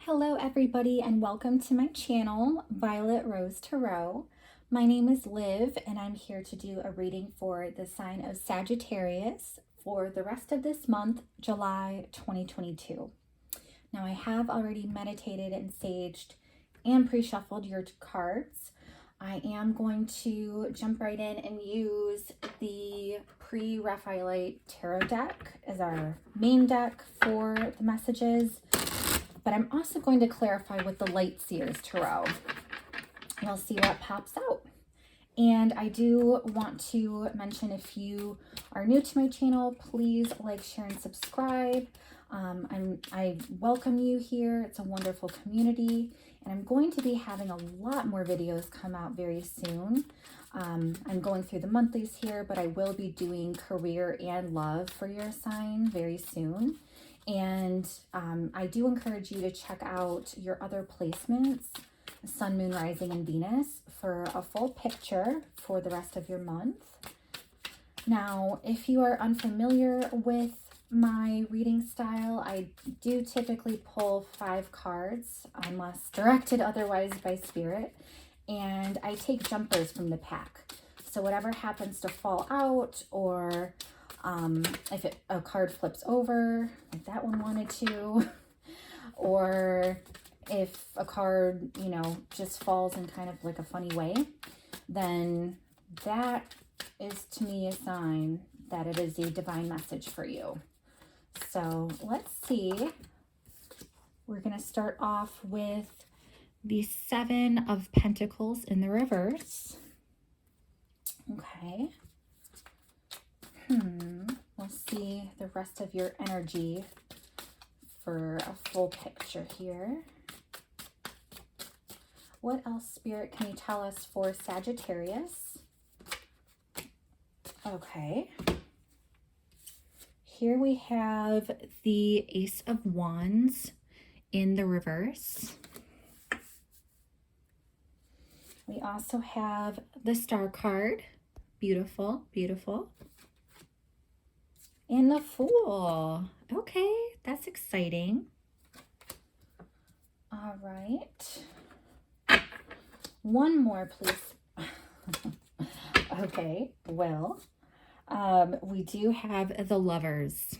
Hello everybody and welcome to my channel, Violet Rose Tarot. My name is Liv and I'm here to do a reading for the sign of Sagittarius for the rest of this month, July 2022. Now I have already meditated and saged and pre-shuffled your cards. I am going to jump right in and use the pre-Raphaelite tarot deck as our main deck for the messages. But I'm also going to clarify with the Light Seers Tarot. We'll see what pops out. And I do want to mention, if you are new to my channel, please like, share, and subscribe. I welcome you here. It's a wonderful community. And I'm going to be having a lot more videos come out very soon. I'm going through the monthlies here, but I will be doing career and love for your sign very soon. And I do encourage you to check out your other placements, Sun, Moon, Rising, and Venus, for a full picture for the rest of your month. Now, if you are unfamiliar with my reading style, I do typically pull 5 cards, unless directed otherwise by Spirit, and I take jumpers from the pack. So whatever happens to fall out, or if a card flips over, like that one wanted to, or if a card, just falls in kind of like a funny way, then that is to me a sign that it is a divine message for you. So let's see. We're going to start off with the 7 of Pentacles in the reverse. Okay. We'll see the rest of your energy for a full picture here. What else, Spirit, can you tell us for Sagittarius? Okay. Here we have the Ace of Wands in the reverse. We also have the Star card. Beautiful, beautiful. And the Fool. Okay, that's exciting. All right. One more, please. Okay, well, we do have the Lovers.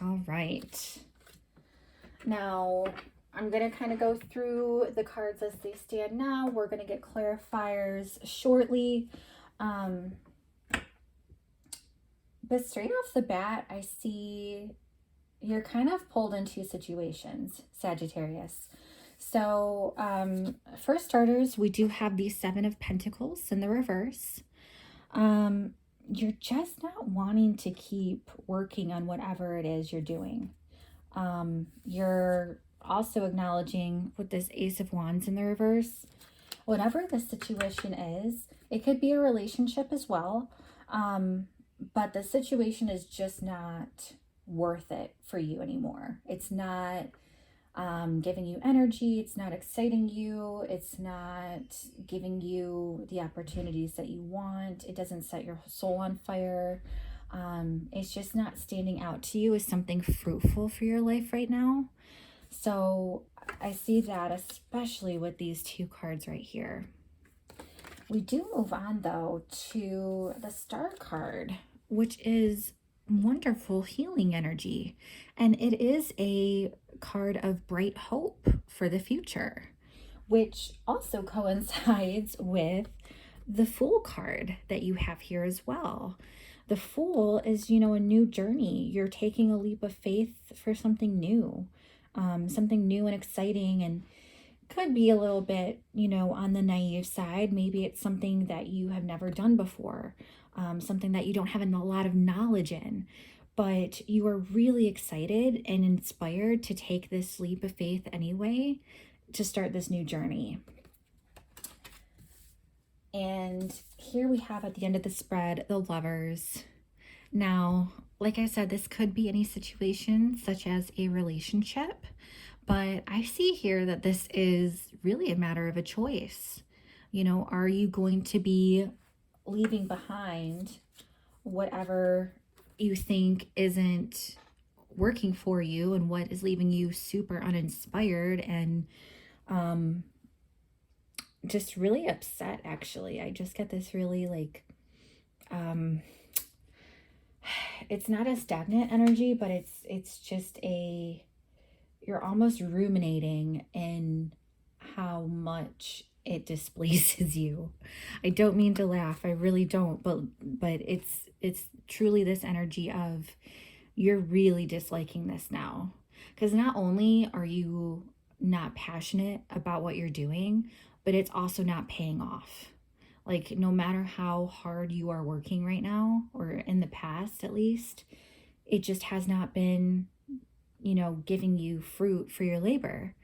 All right. Now, I'm going to kind of go through the cards as they stand now. We're going to get clarifiers shortly. But straight off the bat, I see you're kind of pulled into situations, Sagittarius. So for starters, we do have the 7 of Pentacles in the reverse. You're just not wanting to keep working on whatever it is you're doing. You're also acknowledging with this Ace of Wands in the reverse, whatever the situation is, it could be a relationship as well. But the situation is just not worth it for you anymore. It's not giving you energy. It's not exciting you. It's not giving you the opportunities that you want. It doesn't set your soul on fire. It's just not standing out to you as something fruitful for your life right now. So I see that especially with these 2 cards right here. We do move on, though, to the Star card, which is wonderful healing energy. And it is a card of bright hope for the future, which also coincides with the Fool card that you have here as well. The Fool is, a new journey. You're taking a leap of faith for something new and exciting, and could be a little bit, on the naive side. Maybe it's something that you have never done before, something that you don't have a lot of knowledge in, but you are really excited and inspired to take this leap of faith anyway, to start this new journey. And here we have at the end of the spread, the Lovers. Now, like I said, this could be any situation, such as a relationship. But I see here that this is really a matter of a choice. Are you going to be leaving behind whatever you think isn't working for you and what is leaving you super uninspired and just really upset. Actually, I just get this really like it's not a stagnant energy, but it's just a, you're almost ruminating in how much it displeases you. I don't mean to laugh, I really don't, but it's truly this energy of you're really disliking this now. Because not only are you not passionate about what you're doing, but it's also not paying off. Like, no matter how hard you are working right now, or in the past at least, it just has not been, giving you fruit for your labor.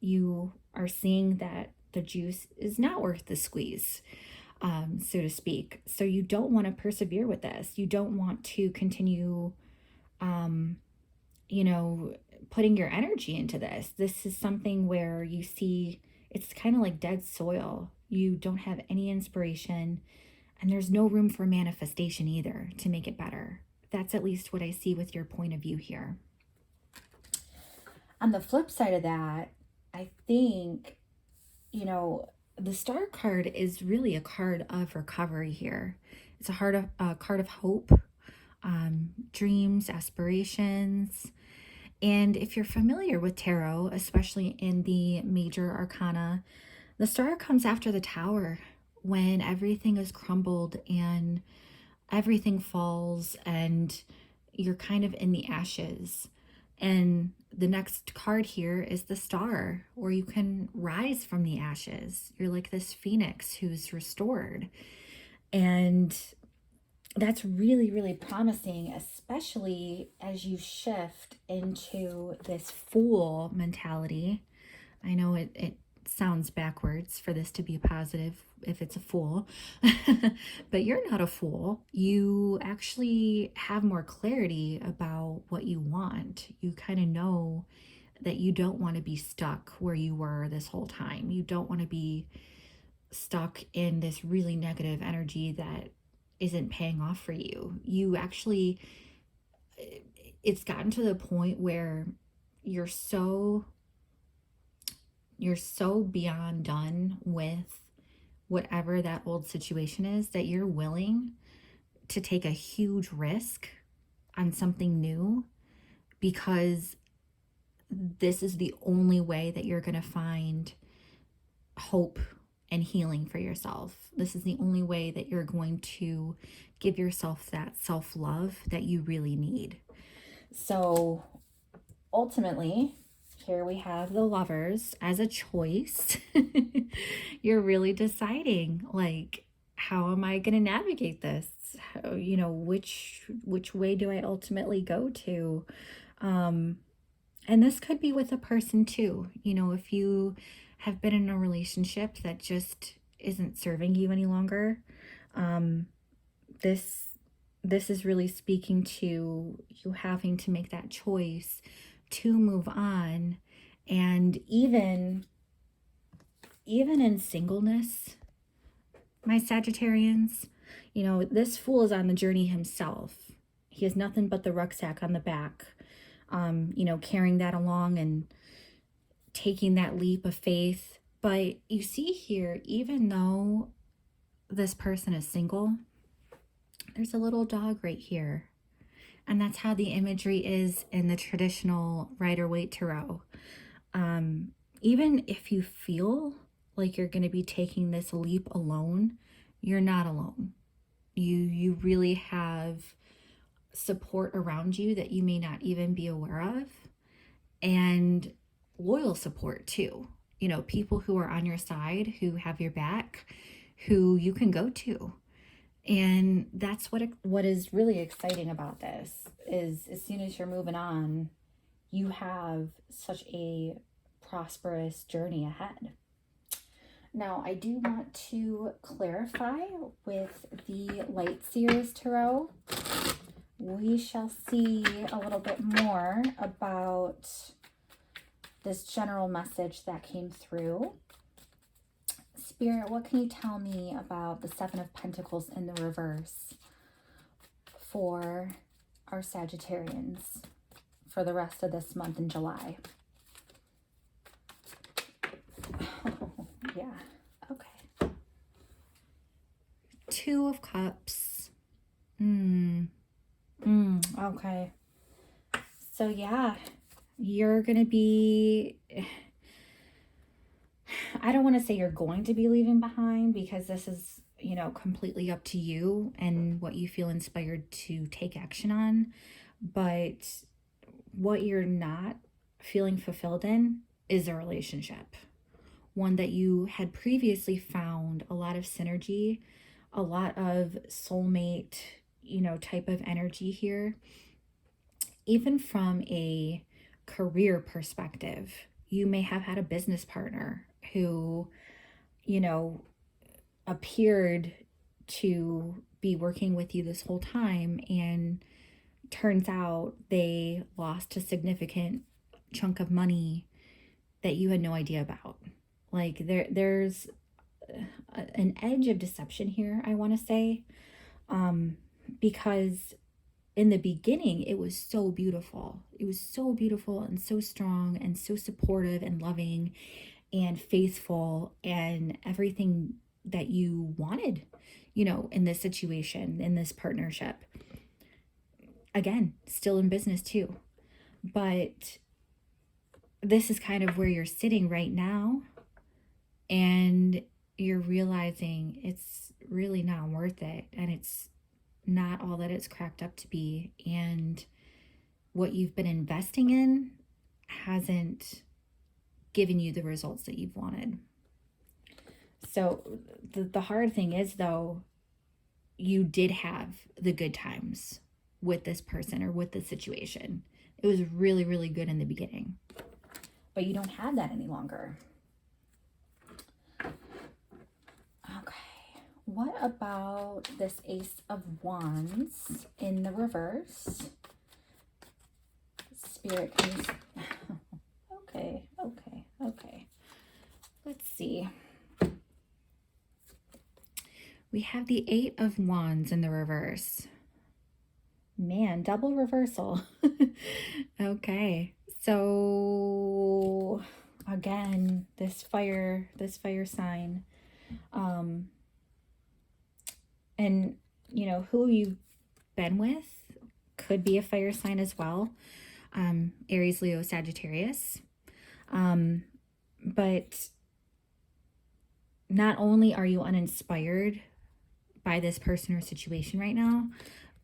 You are seeing that the juice is not worth the squeeze, so to speak. So you don't want to persevere with this. You don't want to continue, putting your energy into this. This is something where you see it's kind of like dead soil. You don't have any inspiration, and there's no room for manifestation either to make it better. That's at least what I see with your point of view here. On the flip side of that, I think, the Star card is really a card of recovery here. It's a card of hope, dreams, aspirations. And if you're familiar with tarot, especially in the major arcana, the Star comes after the Tower, when everything is crumbled and everything falls and you're kind of in the ashes. And the next card here is the Star, where you can rise from the ashes. You're like this phoenix who's restored. And that's really, really promising, especially as you shift into this Fool mentality. I know it sounds backwards for this to be positive if it's a fool, but you're not a fool. You actually have more clarity about what you want. You kind of know that you don't want to be stuck where you were this whole time. You don't want to be stuck in this really negative energy that isn't paying off for you. You actually, it's gotten to the point where you're so beyond done with whatever that old situation is that you're willing to take a huge risk on something new, because this is the only way that you're going to find hope and healing for yourself. This is the only way that you're going to give yourself that self-love that you really need. So ultimately, here we have the Lovers as a choice. You're really deciding, like, how am I going to navigate this? How, which way do I ultimately go to? And this could be with a person too. If you have been in a relationship that just isn't serving you any longer, this is really speaking to you having to make that choice to move on. And even in singleness, my Sagittarians, this Fool is on the journey himself. He has nothing but the rucksack on the back, carrying that along and taking that leap of faith. But you see here, even though this person is single, there's a little dog right here. And that's how the imagery is in the traditional Rider-Waite Tarot. Even if you feel like you're going to be taking this leap alone, you're not alone. You really have support around you that you may not even be aware of, and loyal support too. People who are on your side, who have your back, who you can go to. And that's what is really exciting about this, is as soon as you're moving on, you have such a prosperous journey ahead. Now, I do want to clarify with the Light Seers Tarot. We shall see a little bit more about this general message that came through. Spirit, what can you tell me about the Seven of Pentacles in the reverse for our Sagittarians for the rest of this month in July. Oh, yeah. Okay. Two of Cups. Okay. So yeah, you're going to be, I don't want to say you're going to be leaving behind, because this is, you know, completely up to you and what you feel inspired to take action on. But what you're not feeling fulfilled in is a relationship. One that you had previously found a lot of synergy, a lot of soulmate, you know, type of energy here. Even from a career perspective, you may have had a business partner who, you know, appeared to be working with you this whole time, and turns out they lost a significant chunk of money that you had no idea about. Like there's an edge of deception here, I want to say, because in the beginning, it was so beautiful. It was so beautiful and so strong and so supportive and loving and faithful and everything that you wanted, you know, in this situation, in this partnership. Again, still in business too. But this is kind of where you're sitting right now, and you're realizing it's really not worth it, and it's not all that it's cracked up to be, and what you've been investing in hasn't given you the results that you've wanted. So the hard thing is, though, you did have the good times with this person or with this situation. It was really, really good in the beginning, but you don't have that any longer. Okay, what about this Ace of Wands in the reverse? Spirit comes. Okay. Let's see. We have the Eight of Wands in the reverse. Man, double reversal. Okay. So again, this fire sign. And you know, who you've been with could be a fire sign as well. Aries, Leo, Sagittarius. But not only are you uninspired by this person or situation right now,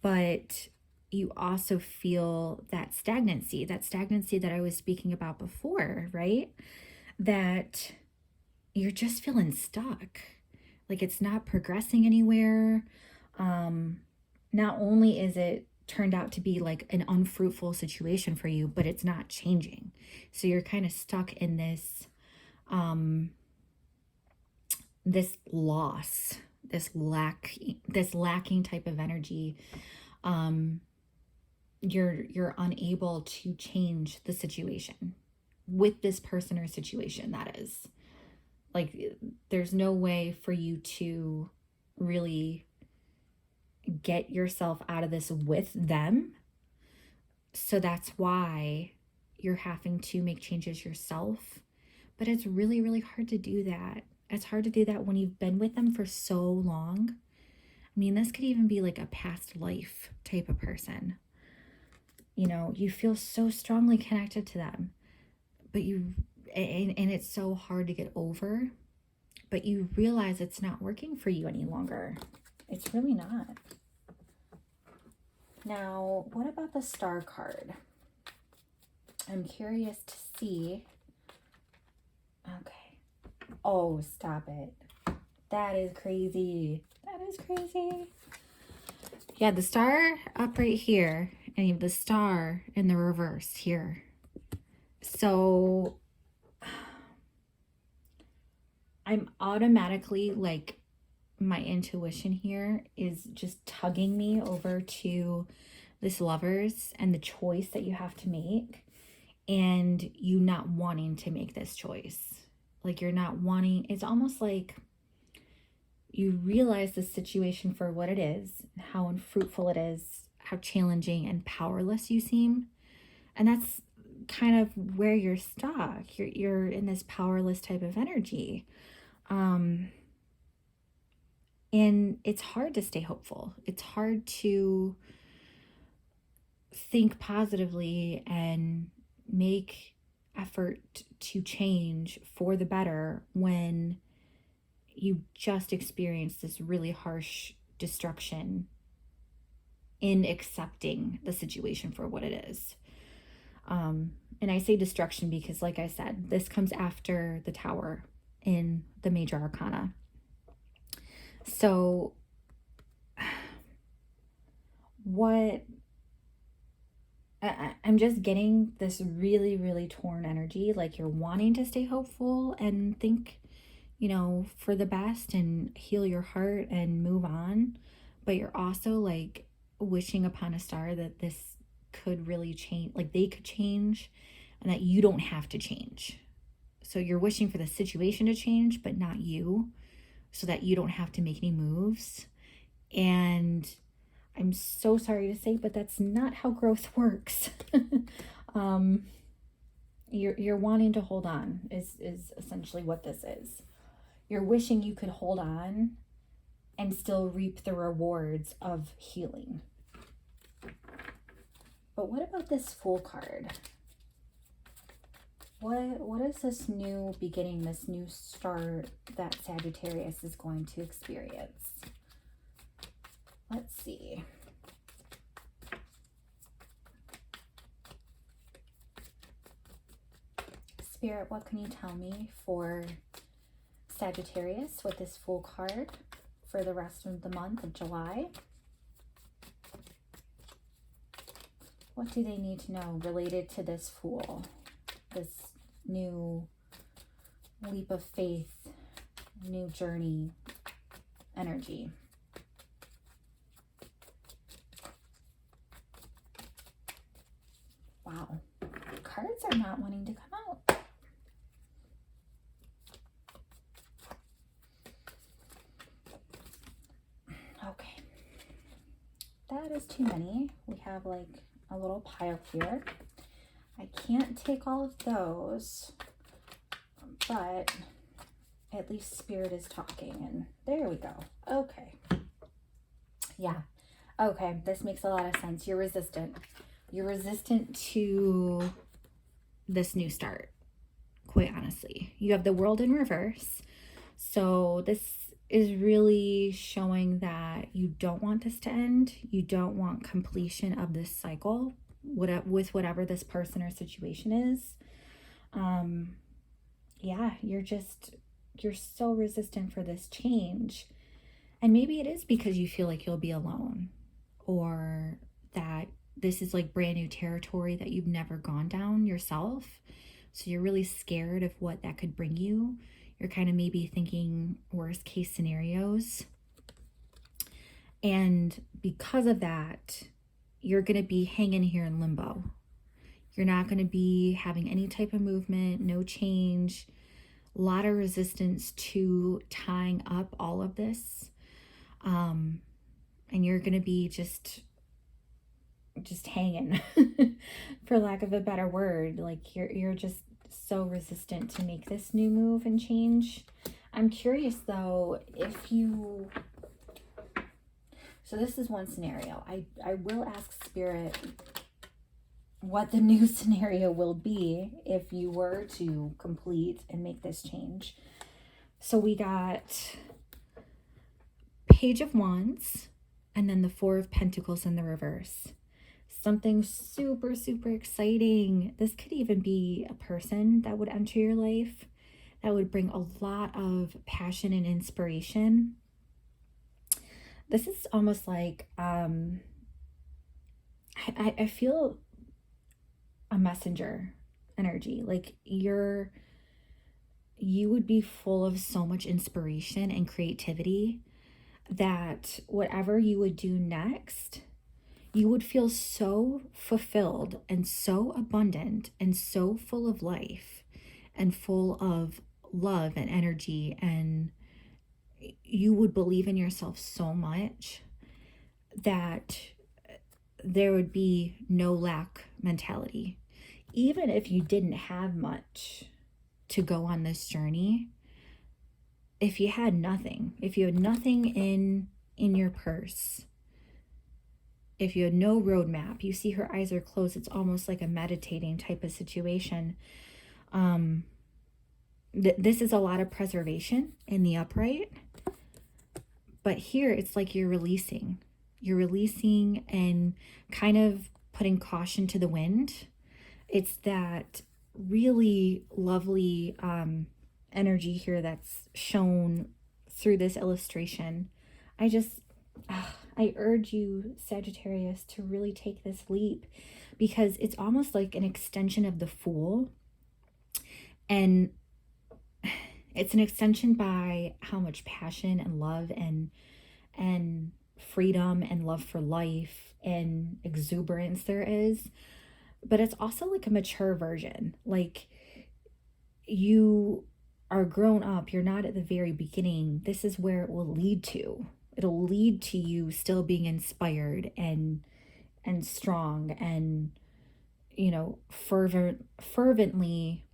but you also feel that stagnancy that I was speaking about before, right? That you're just feeling stuck. Like it's not progressing anywhere. Not only is it turned out to be like an unfruitful situation for you, but it's not changing. So you're kind of stuck in this, this loss, this lacking type of energy. You're unable to change the situation with this person or situation, that is. Like there's no way for you to really get yourself out of this with them. So that's why you're having to make changes yourself. But it's really, really hard to do that. It's hard to do that when you've been with them for so long. I mean, this could even be like a past life type of person. You know, you feel so strongly connected to them, but and it's so hard to get over, but you realize it's not working for you any longer. It's really not. Now, what about the Star card? I'm curious to see. Okay. Oh, stop it. That is crazy. That is crazy. Yeah, the star up right here, and you have the star in the reverse here. So I'm automatically like, my intuition here is just tugging me over to this Lovers and the choice that you have to make, and you not wanting to make this choice. Like you're not wanting, it's almost like you realize the situation for what it is, how unfruitful it is, how challenging and powerless you seem. And that's kind of where you're stuck. You're in this powerless type of energy. And it's hard to stay hopeful. It's hard to think positively and make effort to change for the better when you just experienced this really harsh destruction in accepting the situation for what it is. And I say destruction because, like I said, this comes after the Tower in the Major Arcana. So I'm just getting this really, really torn energy. Like you're wanting to stay hopeful and think, for the best and heal your heart and move on. But you're also like wishing upon a star that this could really change, like they could change and that you don't have to change. So you're wishing for the situation to change, but not you, so that you don't have to make any moves. And I'm so sorry to say, but that's not how growth works. You're wanting to hold on is essentially what this is. You're wishing you could hold on and still reap the rewards of healing. But what about this Fool card? What is this new beginning, this new start that Sagittarius is going to experience? Let's see. Spirit, what can you tell me for Sagittarius with this Fool card for the rest of the month of July? What do they need to know related to this Fool? This new leap of faith, new journey energy. Wow, cards are not wanting to come out. Okay, that is too many. We have like a little pile here. I can't take all of those, but at least Spirit is talking, and there we go. Okay. Yeah. Okay, this makes a lot of sense. You're resistant. You're resistant to this new start, quite honestly. You have the World in reverse. So this is really showing that you don't want this to end. You don't want completion of this cycle with whatever this person or situation is. Yeah, you're so resistant for this change. And maybe it is because you feel like you'll be alone, or that this is like brand new territory that you've never gone down yourself. So you're really scared of what that could bring you. You're kind of maybe thinking worst case scenarios. And because of that, you're going to be hanging here in limbo. You're not going to be having any type of movement, no change, a lot of resistance to tying up all of this. And you're going to be just hanging, for lack of a better word. Like you're just so resistant to make this new move and change. I'm curious though, so this is one scenario. I will ask Spirit what the new scenario will be if you were to complete and make this change. So we got Page of Wands and then the Four of Pentacles in the reverse. Something super, super exciting. This could even be a person that would enter your life that would bring a lot of passion and inspiration. This is almost like, I feel a messenger energy. Like you would be full of so much inspiration and creativity that whatever you would do next, you would feel so fulfilled and so abundant and so full of life and full of love and energy, and you would believe in yourself so much that there would be no lack mentality. even if you didn't have much to go on this journey, if you had nothing in your purse, if you had no roadmap, you see her eyes are closed. It's almost like a meditating type of situation. This is a lot of preservation in the upright. But here it's like you're releasing. You're releasing and kind of putting caution to the wind. It's that really lovely energy here that's shown through this illustration. I urge you, Sagittarius, to really take this leap, because it's almost like an extension of the Fool. And it's an extension by how much passion and love and freedom and love for life and exuberance there is. But it's also like a mature version. Like, you are grown up. You're not at the very beginning. This is where it will lead to. It'll lead to you still being inspired and strong and, you know, fervently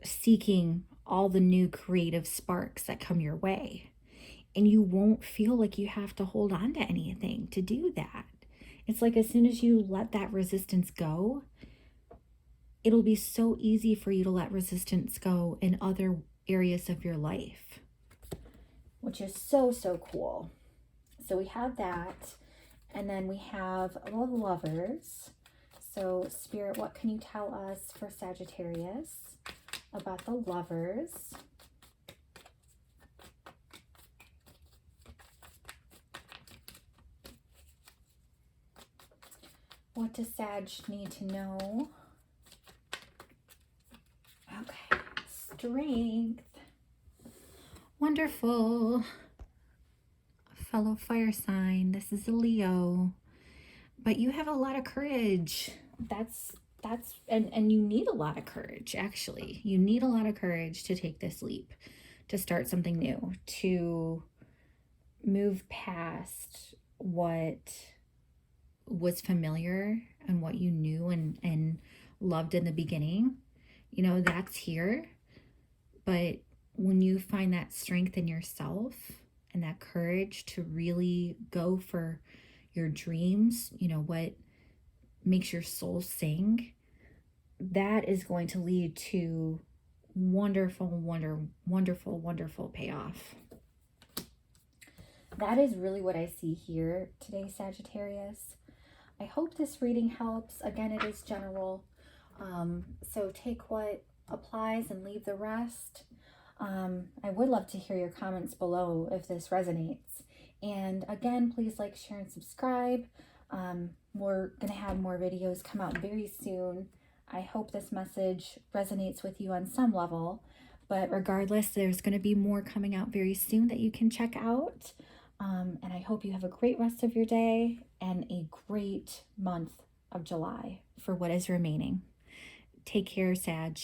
seeking all the new creative sparks that come your way. And you won't feel like you have to hold on to anything to do that. It's like as soon as you let that resistance go, it'll be so easy for you to let resistance go in other areas of your life, which is so, so cool. So we have that. And then we have the Lovers. So Spirit, what can you tell us for Sagittarius about the Lovers? What does Sag need to know? Okay, Strength. Wonderful. Fellow fire sign, this is a Leo. But you have a lot of courage. And you need a lot of courage, actually. You need a lot of courage to take this leap, to start something new, to move past what was familiar and what you knew and loved in the beginning. You know, that's here. But when you find that strength in yourself and that courage to really go for your dreams, you know, what makes your soul sing, that is going to lead to wonderful payoff. That is really what I see here today, Sagittarius. I hope this reading helps. Again, it is general. So take what applies and leave the rest. I would love to hear your comments below if this resonates. And again, please like, share, and subscribe. We're going to have more videos come out very soon. I hope this message resonates with you on some level. But regardless, there's going to be more coming out very soon that you can check out. And I hope you have a great rest of your day and a great month of July for what is remaining. Take care, Sag.